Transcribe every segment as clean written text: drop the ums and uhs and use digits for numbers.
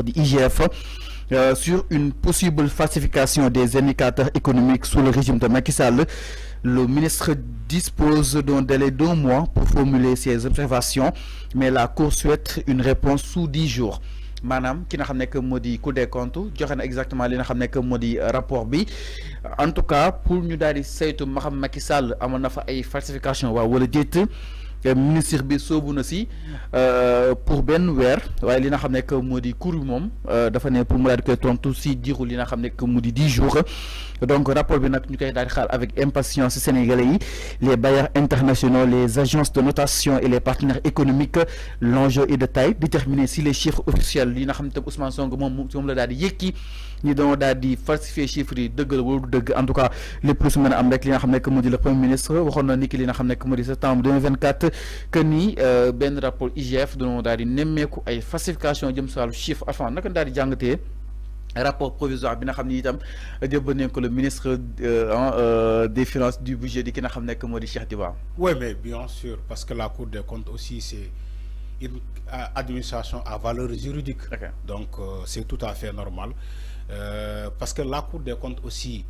ko di IGF sur une possible falsification des indicateurs économiques sous le régime de Macky Sall. Le ministre dispose d'un délai d'1 mois pour formuler ses observations, mais la Cour souhaite une réponse sous 10 jours. Manam ki nga xam ne que moo di Cour des comptes joxe na exactement li nga xam ne que moo di rapport bi en tout cas pour ñu daal di saytu ma xam Macky Sall amoon na fa ay falsification waaw wala déet ministre bi soobu na si pour benn weer waaye li nga xam ne que moo di cour bi moom dafa ne pour mu daal di koy tontu si diiru li nga xam ne que mu di 10 jours donc rapport bi nag ñu koy daal di xaar avec impatience sénégalais yi les bailleurs internationaux, les agences de notation et les partenaires économiques. L'enjeu est de taille, déterminer si les chiffres officiels li nga xam ne Ousmane Sonko moom la daal di yëkki ñi doon daal di falsifier chiffres yi dëgg la wala du dëgg en tout cas les plus mën a am rek li nga xam ne que moo di le premier ministre waxoon na ni ki li nga xam ne que moo di septembre 2024 que ni benn rapport IGF doon daal di nemmeeku ay falsification jëm si wàllu chiffre enfin naka daal di jàngatee rapport provisoire bi nga xam ni itam jébbal nañ ko le ministre des finances du budget di ki nga xam ne que moo di Cheikh Diba. Oui, mais bien sûr, parce que la Cour des comptes aussi c'est une administration à valeur juridique. Okay. Donc c'est tout à fait normal. Parce que la Cour des comptes aussi,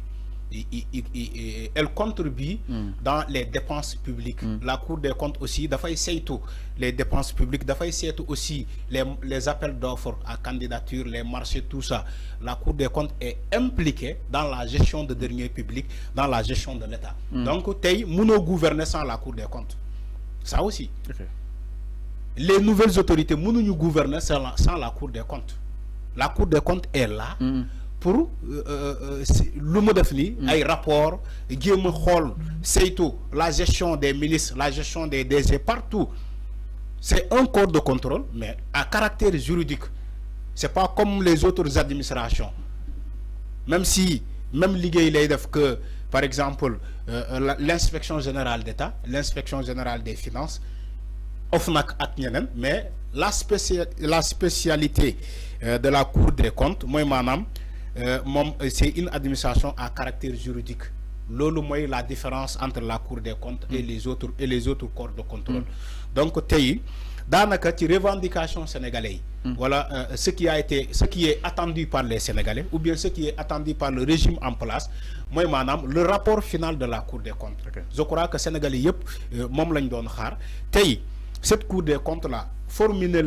elle contribue dans les dépenses publiques. La Cour des comptes aussi, d'affaire tout les dépenses publiques, d'affaire aussi les appels d'offres à candidature, les marchés, tout ça. La Cour des comptes est impliquée dans la gestion de deniers publics, dans la gestion de l'État. Donc, t'es mono gouverner sans la Cour des comptes. Ça aussi. Okay. Les nouvelles autorités mono gouverner sans la Cour des comptes. La Cour des comptes est là. Pour lu mu def ni ay rapport jéem a xool saytu la gestion des ministres, la gestion des DG partout. C'est un corps de contrôle mais à caractère juridique. C'est pas comme les autres administrations. Même liggéey lay def que par exemple l'inspection générale d'État, l'inspection générale des finances, OFNAC ak ñeneen, mais la spécialité de la Cour des comptes mooy maanaam c'est une administration à caractère juridique. Lolo moy la différence entre la Cour des comptes et les autres corps de contrôle. Donc tay danaka ci revendication sénégalais. Voilà ce qui est attendu par les Sénégalais ou bien ce qui est attendu par le régime en place. Moy manam le rapport final de la Cour des comptes. Okay. Je crois que Sénégalais yep mom lañ doon xaar. Tay cette Cour des comptes là formaliser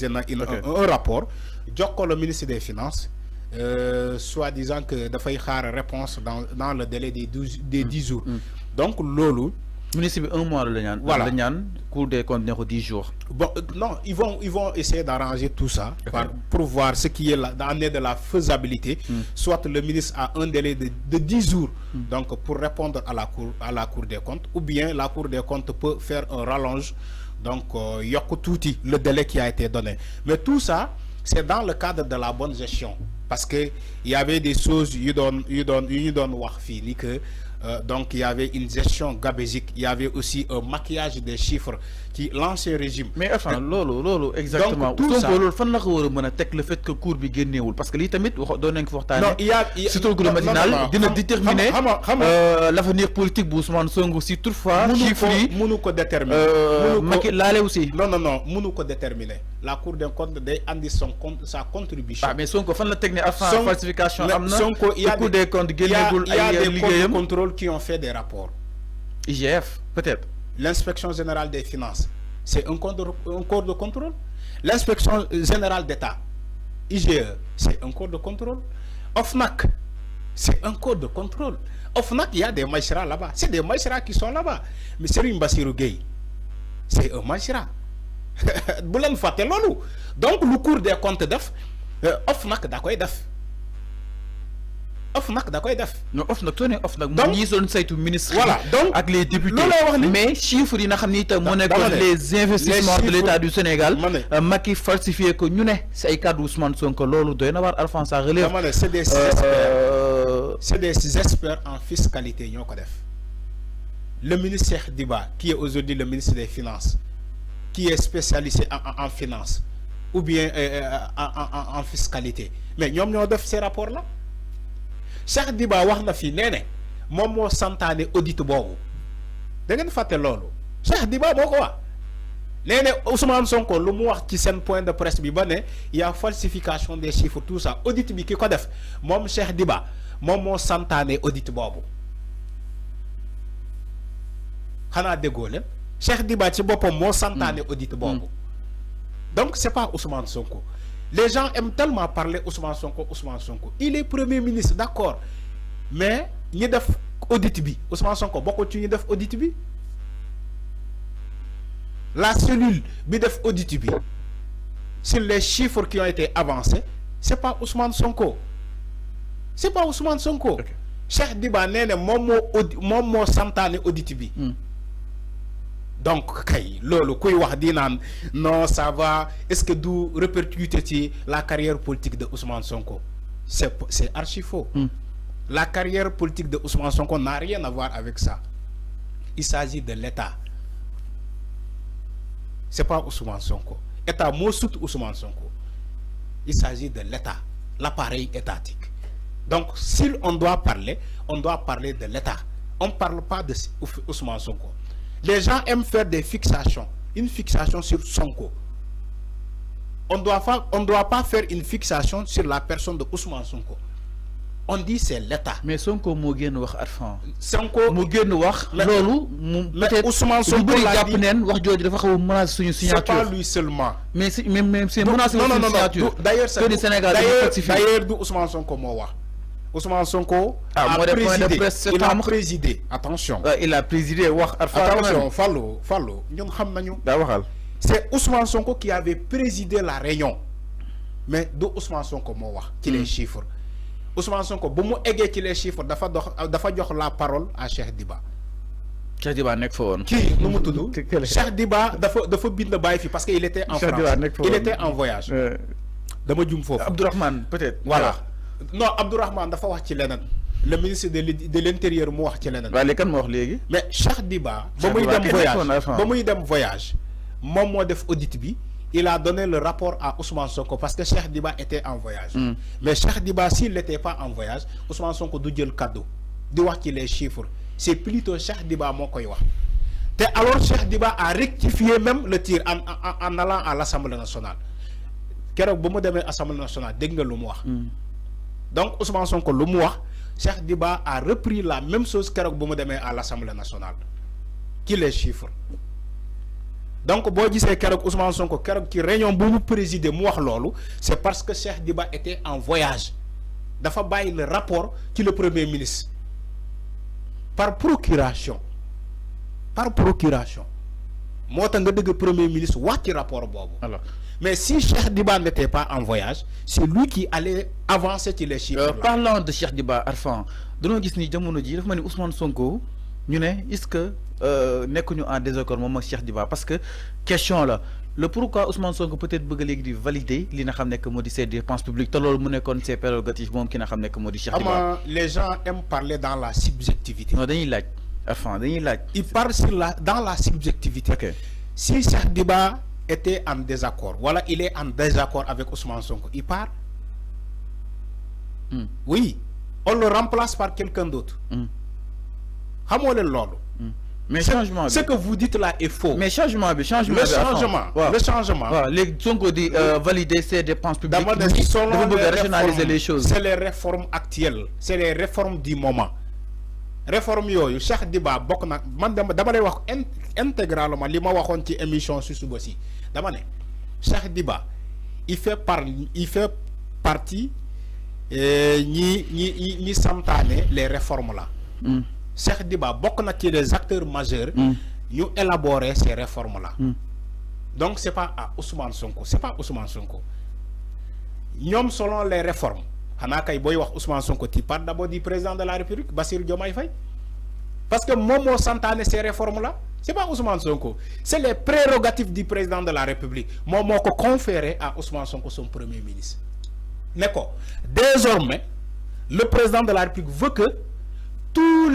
un rapport jokko le ministre des Finances soit disant que dafay xaar réponse dans le délai des 10 jours. Donc lolu ministre bi 1 mois la ñaan. Voilà. La ñaan Cour des comptes ne ko 10 jours. Bon non, ils vont essayer d'arranger tout ça. Okay. Pour voir ce qui est là dans de la faisabilité. Soit le ministre a un délai de 10 jours. Donc pour répondre à la Cour des comptes, ou bien la Cour des comptes peut faire un rallonge. Donc yokk tuuti le délai qui a été donné. Mais tout ça c'est dans le cadre de la bonne gestion. Parce que il y avait des choses you don't wax fi ni que donc il y avait une gestion gabégique, il y avait aussi un maquillage des chiffres qui l'ancien régime. Mais enfin lolo exactement. Donc tout ça lolo fan la ko wara mëna tek le fait que cour bi génnéwul parce que li tamit do nañ ko waxtané. Non, il y a surtout le groupe matinal dina déterminer l'avenir politique bu Ousmane Sonko si toutefois chiffres yi mënu ko déterminer. Macky lalé aussi. Non mënu ko déterminer. La Cour des comptes day andi sa contribution. Ah mais Sonko fan la tek né afin falsification amna. Sonko il y a Cour des comptes génnéwul ay liggéeyam contrôle qui ont fait des rapports. IGF peut-être. L'inspection générale des finances, c'est un corps de contrôle. L'inspection générale d'État, IGE, c'est un corps de contrôle. OFNAC, c'est un corps de contrôle. OFNAC, il y a des magistrats là-bas. C'est des magistrats qui sont là-bas. Mais Serigne Bassirou Gueye, c'est un magistrat. Boulen Faté Lolo. Donc, le cours des comptes d'EF, OFNAC d'accord def. OFNAC d'accord def. Non OFNAC toné OFNAC mo ñi son saytu ministre. Voilà donc ak les députés. Mais chiffres yi nga xamni tam mo nekk les investissements de l'État du Sénégal. Macky falsifié ko ñu né ci ay cadre Ousmane Sonko lolu doy na war Alphonse ça relève. C'est des experts en fiscalité ñoko def. Le ministre Cheikh Diba qui est aujourd'hui le ministre des Finances qui est spécialisé en finance ou bien en fiscalité. Mais ñom ñoo def ces rapports là. Cheikh Diba wax na fi néné mom mo santané audit bobu da ngeen faté lolu Cheikh Diba moko wax léegi Ousmane Sonko lu mu wax ci sen point de presse bi ba ne y a falsification des chiffres tout ça audit bi ki ko def mom Cheikh Diba mom mo santaane audit bobu xana déggoo leen Cheikh Diba ci bopam mo santaane audit bobu donc c'est pas Ousmane Sonko. Les gens aiment tellement parler Ousmane Sonko. Il est premier ministre, d'accord. Mais ñi def audit bi Ousmane Sonko bokku ci ñi def audit bi. La cellule bi def audit bi sur les chiffres qui ont été avancés, c'est pas Ousmane Sonko. C'est pas Ousmane Sonko. Okay. Cheikh Diba néna mom mo santaane audit bi. Donc kay lolu kuy wax di nan non ça va est-ce que du répercuter ci la carrière politique de Ousmane Sonko? C'est archi faux. La carrière politique de Ousmane Sonko n'a rien à voir avec ça. Il s'agit de l'État. C'est pas Ousmane Sonko. État mo sout Ousmane Sonko. Il s'agit de l'État, l'appareil étatique. Donc si on doit parler de l'État. On ne parle pas de Ousmane Sonko. Les gens aiment faire des fixations, une fixation sur Sonko. On ne doit pas faire une fixation sur la personne de Ousmane Sonko. On dit c'est l'État. Mais Sonko mo guen wax Arfan. Sonko mo guen wax lolu peut-être Ousmane Sonko la dit wax jodi dafa xaw menace suñu signature. C'est pas lui seulement. Mais même c'est menace suñu signature. D'ailleurs du Ousmane Sonko mo wax. Ousmane Sonko il a présidé. Attention. Il a présidé. Attention, fallo. C'est Ousmane Sonko qui avait présidé la réunion. Mais d'où Ousmane Sonko qui les chiffres. Ousmane Sonko, si vous avez les chiffres, il faut la parole à Cheikh Diba. Cheikh Diba nek fa won. Qui nous tout Cheikh Diba dafa bind baye fi parce qu'il était en France. Il était en voyage. Dama djum fofu. Abdourahmane peut-être. Voilà. Non, Abdourahmane dafa wax ci lenen. Le ministre de l'Intérieur mo wax ci lenen. Wa lé kan mo wax légui? Mais Cheikh Diba, ba muy dem voyage, mom mo def audit bi, il a donné le rapport à Ousmane Sonko parce que Cheikh Diba était en voyage. Mais Cheikh Diba s'il n'était pas en voyage, Ousmane Sonko du jël cadeau. Di wax ci les chiffres. C'est plutôt Cheikh Diba mo koy wax. Et alors Cheikh Diba a rectifié même le tir en allant à l'Assemblée nationale. Kérok bu mu démé Assemblée nationale, dégg nga lu mu wax. Donc Ousmane Sonko lu mu wax, Cheikh Diba a repris la même chose kérok bu mu démé à l'Assemblée nationale. Qui les chiffres. Donc bo gisé kérok Ousmane Sonko kérok ci réunion bu mu présider mu wax lolu, c'est parce que Cheikh Diba était en voyage. Dafa bayi le rapport ci le premier ministre. Par procuration. Moi, je suis le premier ministre, qui rapport bobo. Mais si Cheikh Diba n'était pas en voyage, c'est lui qui allait avancer sur les chiffres. Parlant de Cheikh Diba, Arfan, de nous dire que Ousmane Sonko, est-ce que nous sommes en désaccord avec Cheikh Diba? Parce que, question là, le pourquoi Ousmane Sonko peut-être veut valider ces dépenses publiques, ces prérogatives qui n'a Cheikh Diba. Les gens aiment parler dans la subjectivité. Non, il parle dans la subjectivité. Okay. Si Cheikh Diba était en désaccord, voilà, il est en désaccord avec Ousmane Sonko, il part. Oui, on le remplace par quelqu'un d'autre. Mais changement. Ce que vous dites là est faux. Mais changement. Le changement. Les Sonko dit valider ces dépenses publiques. Rationaliser les choses. C'est les réformes actuelles. C'est les réformes du moment. Réforme yoyu Cheikh Diba bok na man dama lay wax intégralement li ma waxone ci émission su suba si dama né Cheikh Diba il fait partie ñi santané les réformes là. Cheikh Diba bok na ci les acteurs majeurs ñu élaborer ces réformes là. Donc c'est pas à Ousmane Sonko, ñom selon les réformes. Hanakay boy wax Ousmane Sonko ti parle d'abord du président de la République Bassirou Diomaye Faye parce que Momo santané ces réformes là, c'est pas Ousmane Sonko, c'est les prérogatives du président de la République. Momo ko conféré à Ousmane Sonko son premier ministre. Neko désormais le président de la République veut que tous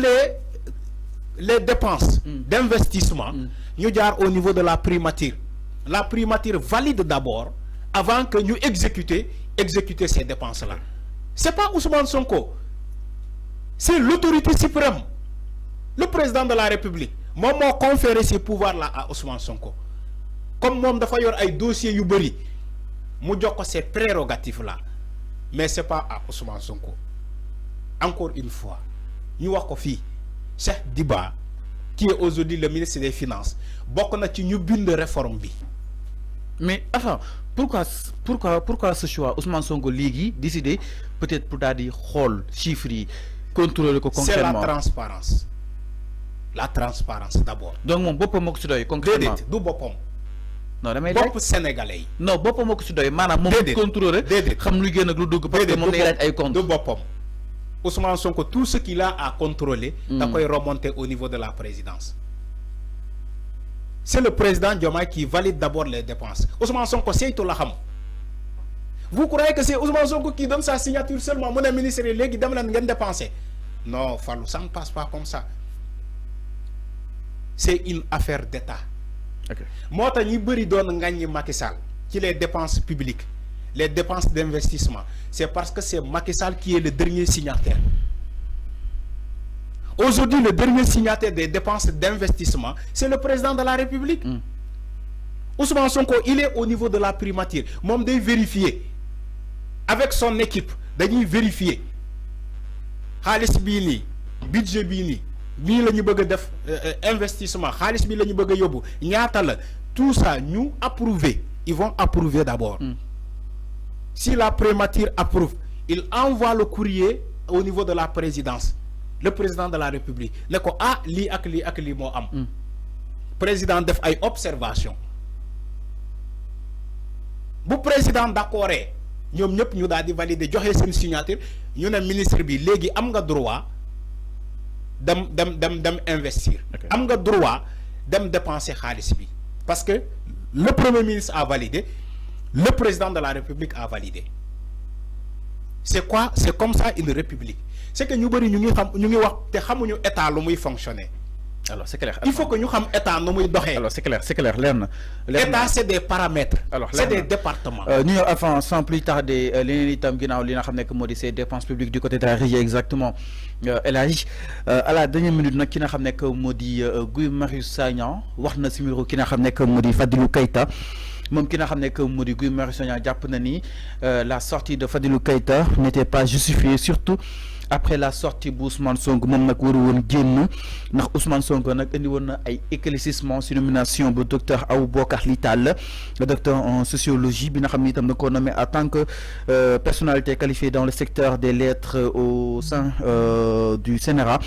les dépenses d'investissement ñu jaar au niveau de la primature. La primature valide d'abord avant que nous exécuter ces dépenses là. C'est pas Ousmane Sonko, c'est l'autorité suprême, le président de la République. Moi, conféré ces pouvoirs là à Ousmane Sonko. comme moom dafa yor ay dossiers yu bëri mu jox ko ces prérogatives là mais c'est pas à Ousmane Sonko encore une fois ñu wax ko fii Cheikh Diba qui est aujourd'hui le ministre des Finances bokk na ci ñu bind réforme bi. mais enfin pourquoi ce choix Ousmane Sonko léegi décidé peut-être pour daal di xool chiffres yi contrôler ko concrètement. c'est la transparence d'abord. donc moom boppam moo ko si doy concrètement déedéet du boppam. non damay laaj bopp sénégalais yi. non boppam moo ko si doy maanaam moom contrôler xam lu génn ak lu dugg parce que moom day laaj ay compte du boppam Ousmane Sonko tout ce qu'il a à contrôler da koy remonter au niveau de la présidence. C'est le président Diomaye qui valide d'abord les dépenses. Ousmane Sonko saytu la xam. Vous croyez que c'est Ousmane Sonko qui donne sa signature seulement mon ministre légui dem len ngeen dépenser? Non, Fallou, ça ne passe pas comme ça. C'est une affaire d'État. OK. Moo tax ñi bëri doon ngagne Macky Sall ci les dépenses publiques, les dépenses d'investissement, c'est parce que c'est Macky Sall qui est le dernier signataire. Aujourd'hui, le dernier signataire des dépenses d'investissement, c'est le président de la République. Ousmane Sonko, il est au niveau de la primature. Mom day vérifier. Avec son équipe, dañuy vérifier. Xaalis bi ni, budget bi ni, bi lañu bëgg def investissement, xaalis bi lañu bëgg yobbu, ñaata la. Tout ça ñu approuver. Ils vont approuver d'abord. Si la primature approuve, il envoie le courrier au niveau de la présidence. Le président de la République ne ko ah li ak li mo am. Président def ay observation. Bu président d'accord ñom ñep ñu daal di valider joxe sen signature ñu ne ministre bi légui am nga droit dem investir. Okay. Am nga droit dem dépenser xaalis bi parce que le premier ministre a validé, le président de la République a validé. C'est quoi? C'est comme ça une république. C'est que nous avons état qui fonctionne. Alors c'est clair. Il faut que nous sachions état qui fonctionne. Alors c'est clair. L'État c'est des paramètres. C'est des départements. Nous avons sans plus tarder ces dépenses publiques du côté de la régie exactement. À la dernière minute, nous avons dit Guy Marius Sagna, nous avons dit Fadilou Keïta. Moom ki nga xam ne que moo di Guy Marius Sagna jàpp na ni la sortie de Fadilou Keïta n'était pas justifiée surtout après la sortie bu Ousmane Sonko moom nag waru woon génn ndax Ousmane Sonko nag indi woon na ay éclaircissement sur nomination bu docteur Aboubacar Littal docteur en sociologie bi nga xam ne itam na ko nommé en tant que personnalité qualifiée dans le secteur des lettres au sein du Sénégal.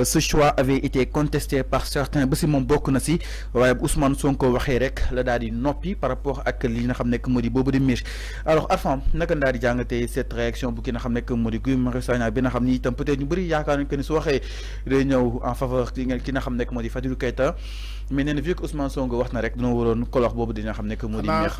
Ce choix avait été contesté par certains ba si moom bokk na si waaye Ousmane Sonko waxee rek la daal di noppi par rapport ak li nga xam ne que moo di boobu di Mich. Alors Arfan naka daal di jàngatee cette réaction bu ki nga xam ne que moo di Guy Marius Sagna bi nga xam ni itam peut-être ñu bëri yaakaar nañ que ni su waxee day ñëw en faveur ki nga xam ne que moo di Fadilou Keïta mais nee na vu que Ousmane Sonko wax na rek dina waroon kolox boobu dina xam ne que moo di Mich.